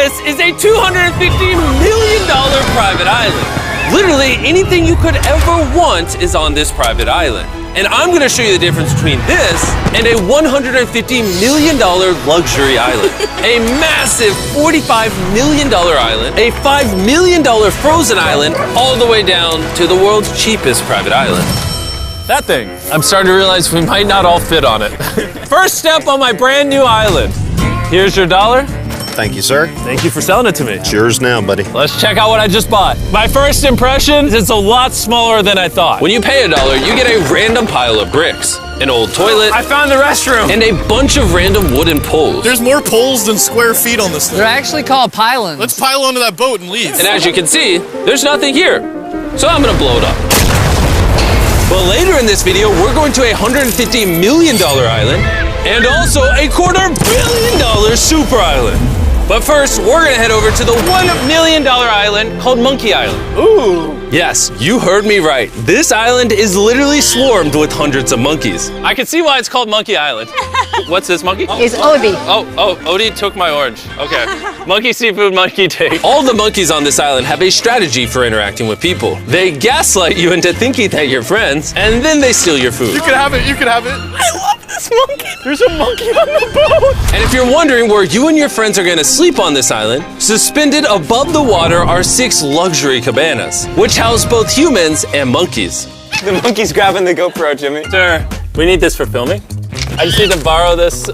This is a $250 million private island. Literally anything you could ever want is on this private island. And I'm gonna show you the difference between this and a $150 million luxury island. A massive $45 million island, a $5 million frozen island, all the way down to the world's cheapest private island. That thing. I'm starting to realize we might not all fit on it. First step on my brand new island. Here's your dollar. Thank you, sir. Thank you for selling it to me. It's yours now, buddy. Let's check out what I just bought. My first impression is it's a lot smaller than I thought. When you pay $1, you get a random pile of bricks, an old toilet, I found the restroom. and a bunch of random wooden poles. There's more poles than square feet on this thing. They're actually called pylons. Let's pile onto that boat and leave. And as you can see, there's nothing here. So I'm gonna blow it up. But later in this video, we're going to a $150 million island and also a $250 million super island. But first, we're gonna head over to the $1 million island called Monkey Island. Ooh. Yes, you heard me right. This island is literally swarmed with hundreds of monkeys. I can see why it's called Monkey Island. What's this monkey? It's Odie. Oh, Odie took my orange. Okay. Monkey seafood, monkey take. All the monkeys on this island have a strategy for interacting with people. They gaslight you into thinking that you're friends, and then they steal your food. You can have it, you can have it. I love this monkey. There's a monkey on the boat. And if you're wondering where you and your friends are gonna sleep on this island, suspended above the water are 6 luxury cabanas, which house both humans and monkeys. The monkey's grabbing the GoPro, Jimmy. Sir, we need this for filming. I just need to borrow this.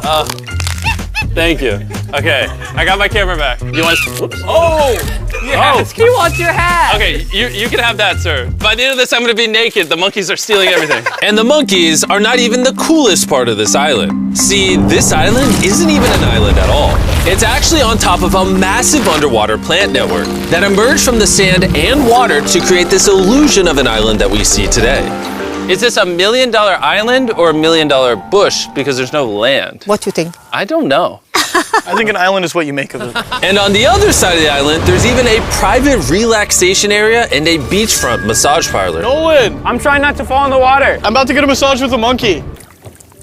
Thank you. Okay, I got my camera back. You want? Whoops. Oh! Yes, he wants your hat. Okay, you can have that, sir. By the end of this, I'm gonna be naked. The monkeys are stealing everything. And the monkeys are not even the coolest part of this island. See, this island isn't even an island at all. It's actually on top of a massive underwater plant network that emerged from the sand and water to create this illusion of an island that we see today. Is this $1 million island or $1 million bush because there's no land? What do you think? I don't know. I think an island is what you make of it. And on the other side of the island, there's even a private relaxation area and a beachfront massage parlor. Nolan, I'm trying not to fall in the water. I'm about to get a massage with a monkey.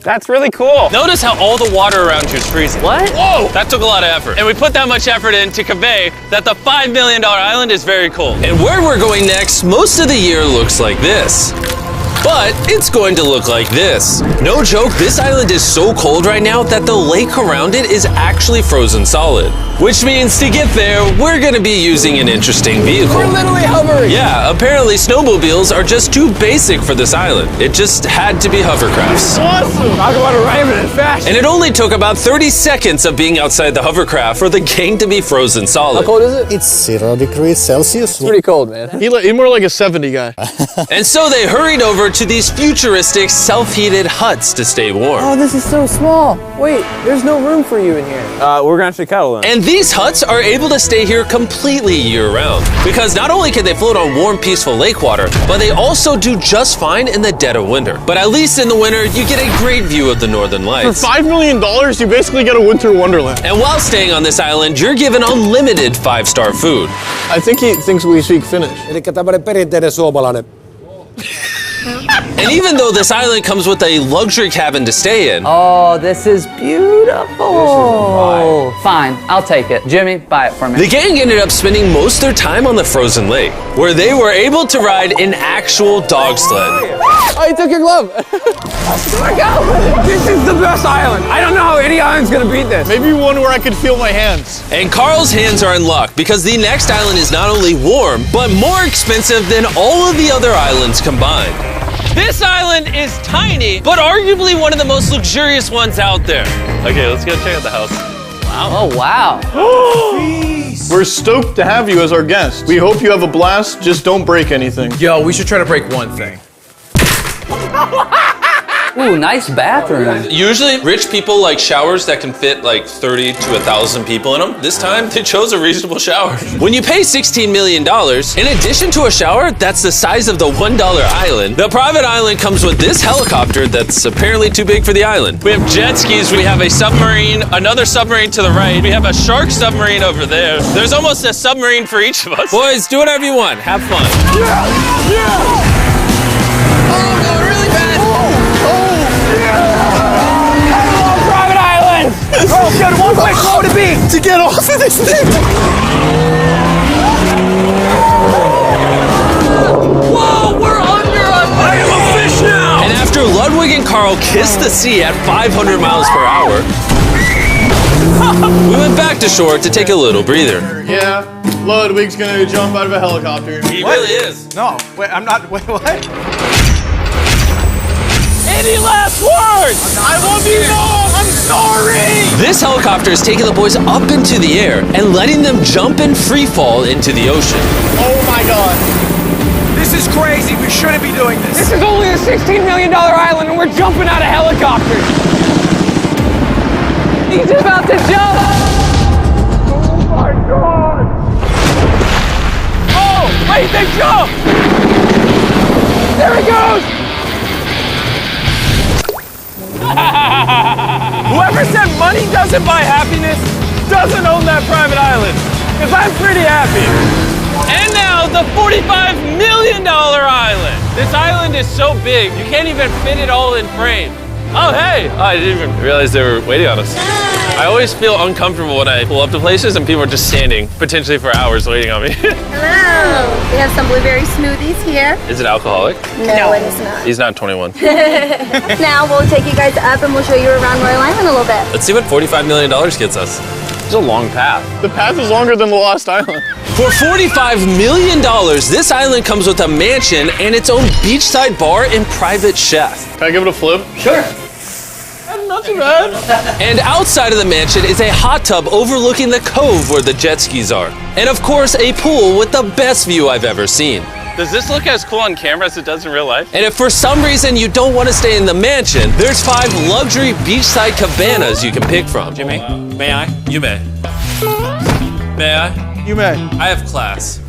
That's really cool. Notice how all the water around you is freezing. What? Whoa! That took a lot of effort. And we put that much effort in to convey that the $5 million island is very cold. And where we're going next, most of the year looks like this. But it's going to look like this. No joke, this island is so cold right now that the lake around it is actually frozen solid. Which means to get there, we're gonna be using an interesting vehicle. We're literally hovering. Yeah, apparently snowmobiles are just too basic for this island. It just had to be hovercrafts. Awesome. Talk about arriving in fashion. And it only took about 30 seconds of being outside the hovercraft for the gang to be frozen solid. How cold is it? It's 0 degrees Celsius. It's pretty cold, man. He's more like a 70 guy. And so they hurried over to these futuristic self-heated huts to stay warm. Oh, this is so small. Wait, there's no room for you in here. We're gonna have to cuddle in. And these huts are able to stay here completely year-round. Because not only can they float on warm, peaceful lake water, but they also do just fine in the dead of winter. But at least in the winter, you get a great view of the northern For lights. $5 million, you basically get a winter wonderland. And while staying on this island, you're given unlimited 5-star food. I think he thinks we speak Finnish. Elikkä tämmönen perinteinen suomalainen. And even though this island comes with a luxury cabin to stay in, Oh, this is beautiful. Fine, I'll take it. Jimmy, buy it for me. the gang ended up spending most of their time on the frozen lake, where they were able to ride an actual dog sled. Oh, you took your glove. Let go. This is the best island. I don't know how any island's gonna beat this. Maybe one where I could feel my hands. And Carl's hands are in luck because the next island is not only warm, but more expensive than all of the other islands combined. This island is tiny, but arguably one of the most luxurious ones out there. Okay, let's go check out the house. Oh, wow. We're stoked to have you as our guest. We hope you have a blast, just don't break anything. Yo, we should try to break one thing. Ooh, nice bathroom. Usually, rich people like showers that can fit like 30 to 1,000 people in them. This time, they chose a reasonable shower. When you pay $16 million, in addition to a shower that's the size of the $1 island, the private island comes with this helicopter that's apparently too big for the island. We have jet skis, we have a submarine, another submarine to the right, we have a shark submarine over there. There's almost a submarine for each of us. Boys, do whatever you want. Have fun. Private island. Oh, good. One way, slow to be. To get off of this thing! Whoa, we're under a I am a fish now! And after Ludwig and Carl kissed the sea at 500 miles per hour, we went back to shore to take a little breather. Yeah, Ludwig's gonna jump out of a helicopter. He really is. No, wait, I'm not. Wait, what? Any last words? I love you, Mom! I'm sorry! This helicopter is taking the boys up into the air and letting them jump in free fall into the ocean. Oh my god. This is crazy. We shouldn't be doing this. This is only a $16 million island and we're jumping out of helicopters. He's about to jump. Oh my god. Oh, wait, they jumped. There he goes. Whoever said money doesn't buy happiness doesn't own that private island. Because I'm pretty happy. And now the $45 million island. This island is so big, you can't even fit it all in frame. Oh, hey. Oh, I didn't even realize they were waiting on us. I always feel uncomfortable when I pull up to places and people are just standing, potentially for hours waiting on me. Hello. We have some blueberry smoothies here. Is it alcoholic? No, it is not. He's not 21. Now we'll take you guys up and we'll show you around Royal Island a little bit. Let's see what $45 million gets us. It's a long path. The path is longer than the Lost Island. For $45 million, this island comes with a mansion and its own beachside bar and private chef. Can I give it a flip? Sure. Not too bad. And outside of the mansion is a hot tub overlooking the cove where the jet skis are. And of course, a pool with the best view I've ever seen. Does this look as cool on camera as it does in real life? And if for some reason you don't want to stay in the mansion, there's 5 luxury beachside cabanas you can pick from. Jimmy, may I? You may. May I? You may. I have class.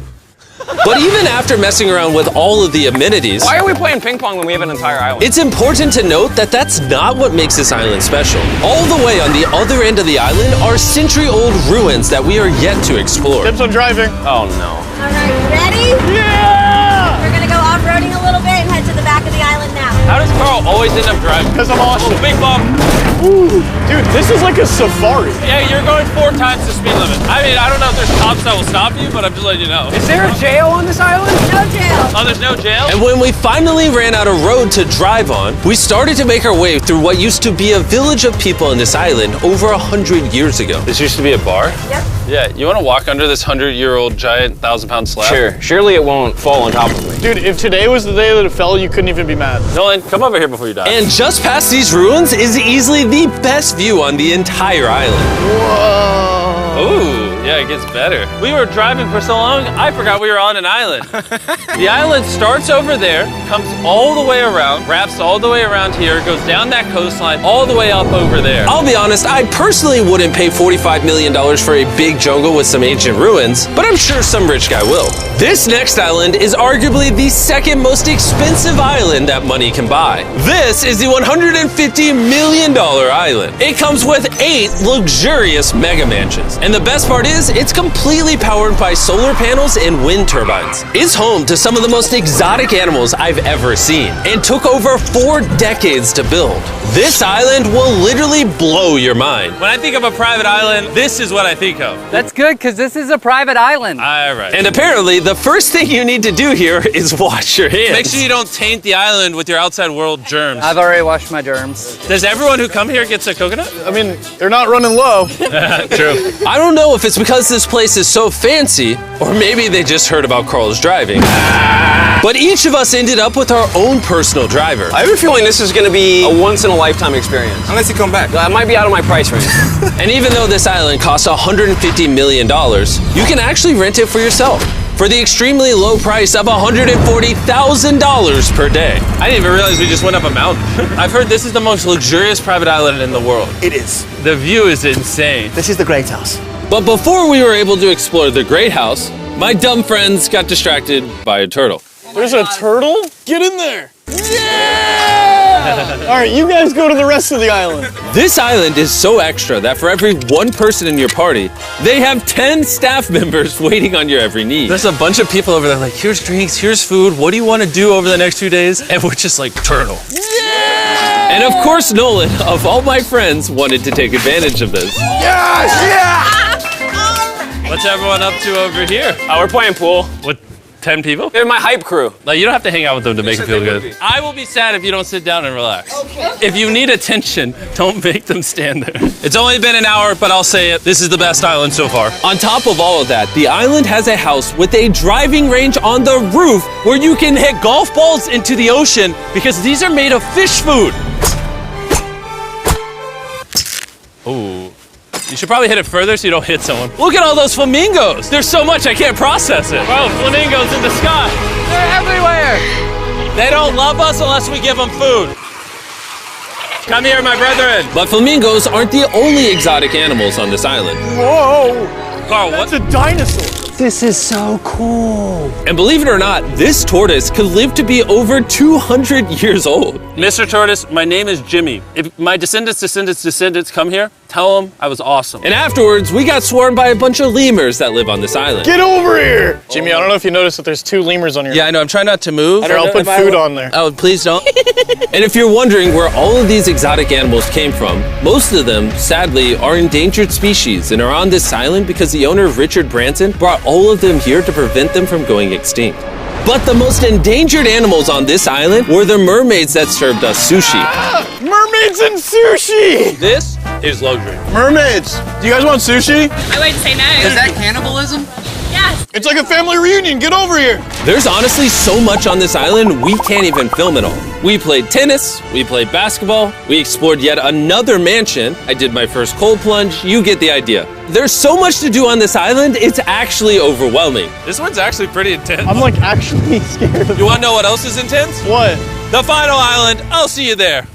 But even after messing around with all of the amenities, Why are we playing ping pong when we have an entire island? it's important to note that that's not what makes this island special. All the way on the other end of the island are century-old ruins that we are yet to explore. Tips on driving. Oh no. All right, ready? Yeah! We're gonna go off-roading a little bit and head to the back of the island now. How does Carl always end up driving? Because I'm awesome. Big bump. Dude, this is like a safari. Yeah, you're going 4 times the speed limit. I mean, I don't know if there's cops that will stop you, but I'm just letting you know. Is there a jail on this island? No jail. Oh, there's no jail? And when we finally ran out of road to drive on, we started to make our way through what used to be a village of people on this island over 100 years ago. This used to be a bar? Yep. Yeah, you want to walk under this 100-year-old giant 1,000-pound slab? Sure. Surely it won't fall on top of me. Dude, if today was the day that it fell, you couldn't even be mad. Nolan, come over here before you die. And just past these ruins is easily the best view on the entire island. Whoa. Ooh, yeah, it gets better. We were driving for so long, I forgot we were on an island. The island starts over there, comes all the way around, wraps all the way around here, goes down that coastline, all the way up over there. I'll be honest, I personally wouldn't pay $45 million for a big jungle with some ancient ruins, but I'm sure some rich guy will. This next island is arguably the second most expensive island that money can buy. This is the $150 million island. It comes with 8 luxurious mega mansions. And the best part is, it's completely powered by solar panels and wind turbines. It's home to some of the most exotic animals I've ever seen, and took over 4 decades to build. This island will literally blow your mind. When I think of a private island, this is what I think of. That's good, because this is a private island. All right. And apparently, the first thing you need to do here is wash your hands. Make sure you don't taint the island with your outside world germs. I've already washed my germs. Does everyone who come here gets a coconut? I mean, they're not running low. True. I don't know if it's because this place is so fancy, or maybe they just heard about Carl's driving. But each of us ended up with our own personal driver. I have a feeling this is going to be a once-in-a-lifetime experience. Unless you come back. I might be out of my price range. And even though this island costs $150 million, you can actually rent it for yourself for the extremely low price of $140,000 per day. I didn't even realize we just went up a mountain. I've heard this is the most luxurious private island in the world. It is. The view is insane. This is the Great House. But before we were able to explore the Great House, my dumb friends got distracted by a turtle. There's a turtle? Get in there. Yeah! All right, you guys go to the rest of the island. This island is so extra that for every 1 person in your party, they have 10 staff members waiting on your every need. There's a bunch of people over there like, here's drinks, here's food, what do you want to do over the next 2 days? And we're just like, turtle. Yeah! And of course, Nolan, of all my friends, wanted to take advantage of this. What's everyone up to over here? We're playing pool. What, 10 people? They're my hype crew. Like, you don't have to hang out with them to make it feel good. I will be sad if you don't sit down and relax. Okay. If you need attention, don't make them stand there. It's only been an hour, but I'll say it. This is the best island so far. On top of all of that, the island has a house with a driving range on the roof where you can hit golf balls into the ocean because these are made of fish food. Ooh. You should probably hit it further so you don't hit someone. Look at all those flamingos. There's so much I can't process it. Bro, flamingos in the sky. They're everywhere. They don't love us unless we give them food. Come here, my brethren. But flamingos aren't the only exotic animals on this island. Whoa! Carl, That's a dinosaur. This is so cool. And believe it or not, this tortoise could live to be over 200 years old. Mr. Tortoise, my name is Jimmy. If my descendants come here, tell them I was awesome. And afterwards, we got swarmed by a bunch of lemurs that live on this island. Get over here! Jimmy, I don't know if you noticed that there's 2 lemurs on your Yeah, I know. I'm trying not to move. Here, I'll put food on there. Oh, please don't. And if you're wondering where all of these exotic animals came from, most of them, sadly, are endangered species and are on this island because the owner, Richard Branson, brought all of them here to prevent them from going extinct. But the most endangered animals on this island were the mermaids that served us sushi. Mermaids and sushi! This is luxury. Mermaids! Do you guys want sushi? I wouldn't say no. Is that cannibalism? Yes. It's like a family reunion. Get over here. There's honestly so much on this island, we can't even film it all. We played tennis, we played basketball, we explored yet another mansion. I did my first cold plunge, you get the idea. There's so much to do on this island, it's actually overwhelming. This one's actually pretty intense. I'm like actually scared. You wanna know what else is intense? What? The final island, I'll see you there.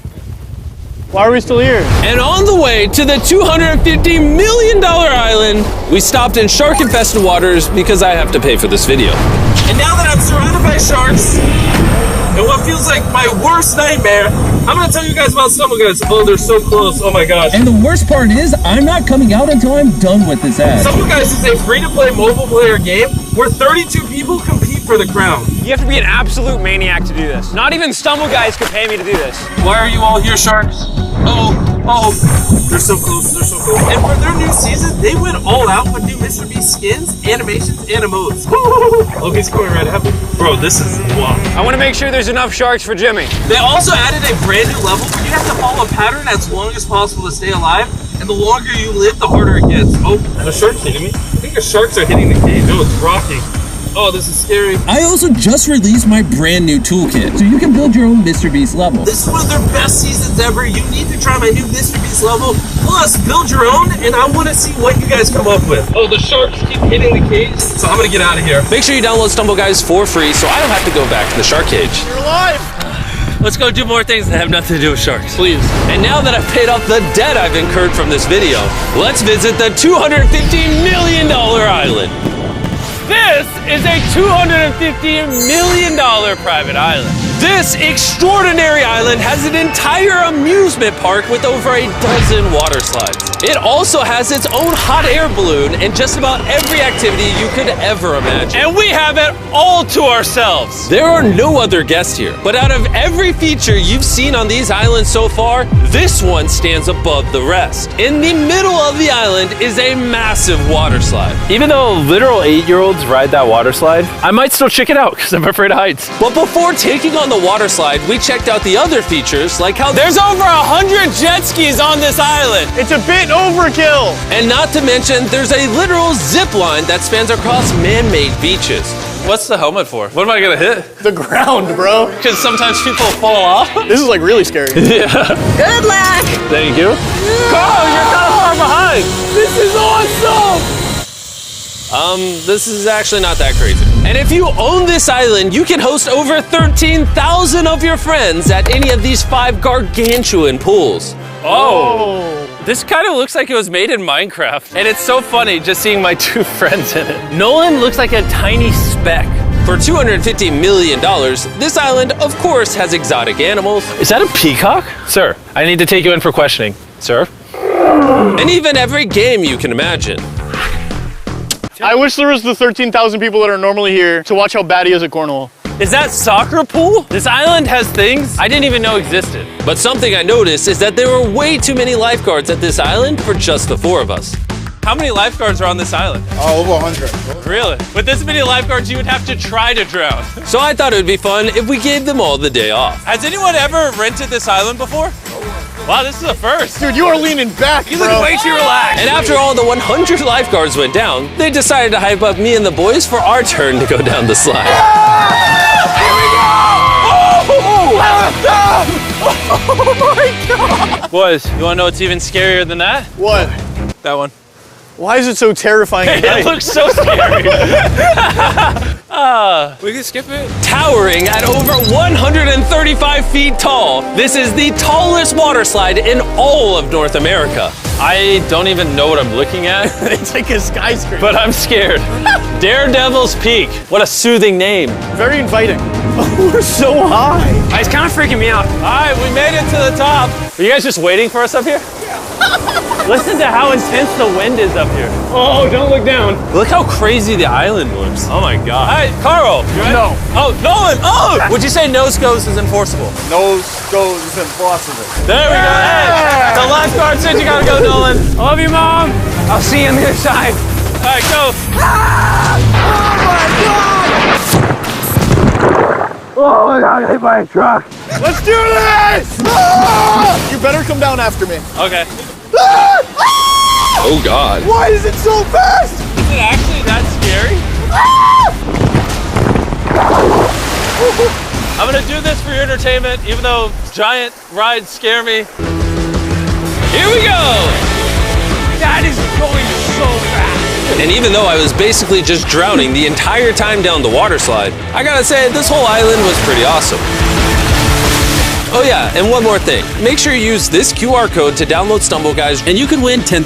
Why are we still here? And on the way to the $250 million island, we stopped in shark-infested waters because I have to pay for this video. And now that I'm surrounded by sharks, and what feels like my worst nightmare, I'm gonna tell you guys about StumbleGuys. Oh, they're so close, oh my gosh. And the worst part is, I'm not coming out until I'm done with this ad. StumbleGuys is a free-to-play mobile player game where 32 people compete for the crown. You have to be an absolute maniac to do this. Not even StumbleGuys could pay me to do this. Why are you all here, sharks? Oh, they're so close, they're so close. And for their new season, they went all out with new Mr. Beast skins, animations, and emotes. Oh, he's coming right at me. Bro, this is wow. I want to make sure there's enough sharks for Jimmy. They also added a brand new level where you have to follow a pattern as long as possible to stay alive. And the longer you live, the harder it gets. Oh, the shark's hitting me. I think the sharks are hitting the cage. Oh, it's rocking. Oh, this is scary. I also just released my brand new toolkit, so you can build your own Mr. Beast level. This is one of their best seasons ever. You need to try my new Mr. Beast level. Plus, build your own, and I want to see what you guys come up with. Oh, the sharks keep hitting the cage, so I'm going to get out of here. Make sure you download StumbleGuys for free so I don't have to go back to the shark cage. You're alive! Let's go do more things that have nothing to do with sharks. Please. And now that I've paid off the debt I've incurred from this video, let's visit the $250 million island. This is a $250 million private island. This extraordinary island has an entire amusement park with over a dozen water slides. It also has its own hot air balloon and just about every activity you could ever imagine. And we have it all to ourselves. There are no other guests here, but out of every feature you've seen on these islands so far, this one stands above the rest. In the middle of the island is a massive water slide. Even though literal 8-year-olds ride that water slide, I might still check it out because I'm afraid of heights. But before taking on the water slide, we checked out the other features, like how there's over 100 jet skis on this island. It's a bit overkill. And not to mention, there's a literal zip line that spans across man-made beaches. What's the helmet for? What am I gonna hit? The ground, bro. Because sometimes people fall off. This is like really scary. Yeah. Good luck. Thank you. Carl, you're kind of far behind. This is awesome. This is actually not that crazy. And if you own this island, you can host over 13,000 of your friends at any of these 5 gargantuan pools. Oh. This kind of looks like it was made in Minecraft. And it's so funny just seeing my 2 friends in it. Nolan looks like a tiny speck. For $250 million, this island, of course, has exotic animals. Is that a peacock? Sir, I need to take you in for questioning. Sir? And even every game you can imagine. I wish there was the 13,000 people that are normally here to watch how bad he is at cornhole. Is that soccer pool? This island has things I didn't even know existed. But something I noticed is that there were way too many lifeguards at this island for just the 4 of us. How many lifeguards are on this island? Over 100. Really? With this many lifeguards, you would have to try to drown. So I thought it would be fun if we gave them all the day off. Has anyone ever rented this island before? Wow, this is a first. Dude, you are leaning back, You look way too relaxed. And after all the 100 lifeguards went down, they decided to hype up me and the boys for our turn to go down the slide. Boys, you wanna know what's even scarier than that? What? That one. Why is it so terrifying at It night? looks so scary. We can skip it. Towering at over 135 feet tall, this is the tallest water slide in all of North America. I don't even know what I'm looking at, It's like a skyscraper. but I'm scared. Daredevil's Peak. What a soothing name. Very inviting. We're so high. It's kind of freaking me out. All right, we made it to the top. Are you guys just waiting for us up here? Listen to how intense the wind is up here. Oh, don't look down. Look how crazy the island looks. Oh my God. All right, Carl, you ready? No. Oh, Nolan. Oh, would you say no scopes is enforceable? No goes is impossible. There we go. Hey, the lifeguard said you gotta go, Nolan. I love you, Mom. I'll see you on the other side. All right, go. Oh my God, I hit by a truck. Let's do this! You better come down after me. Okay. Oh God. Why is it so fast? Is it actually that scary? I'm gonna do this for your entertainment, even though giant rides scare me. Here we go! That is going so fast. And even though I was basically just drowning the entire time down the water slide, I gotta say, this whole island was pretty awesome. Oh yeah, and one more thing. Make sure you use this QR code to download Stumble Guys, and you can win $10,000.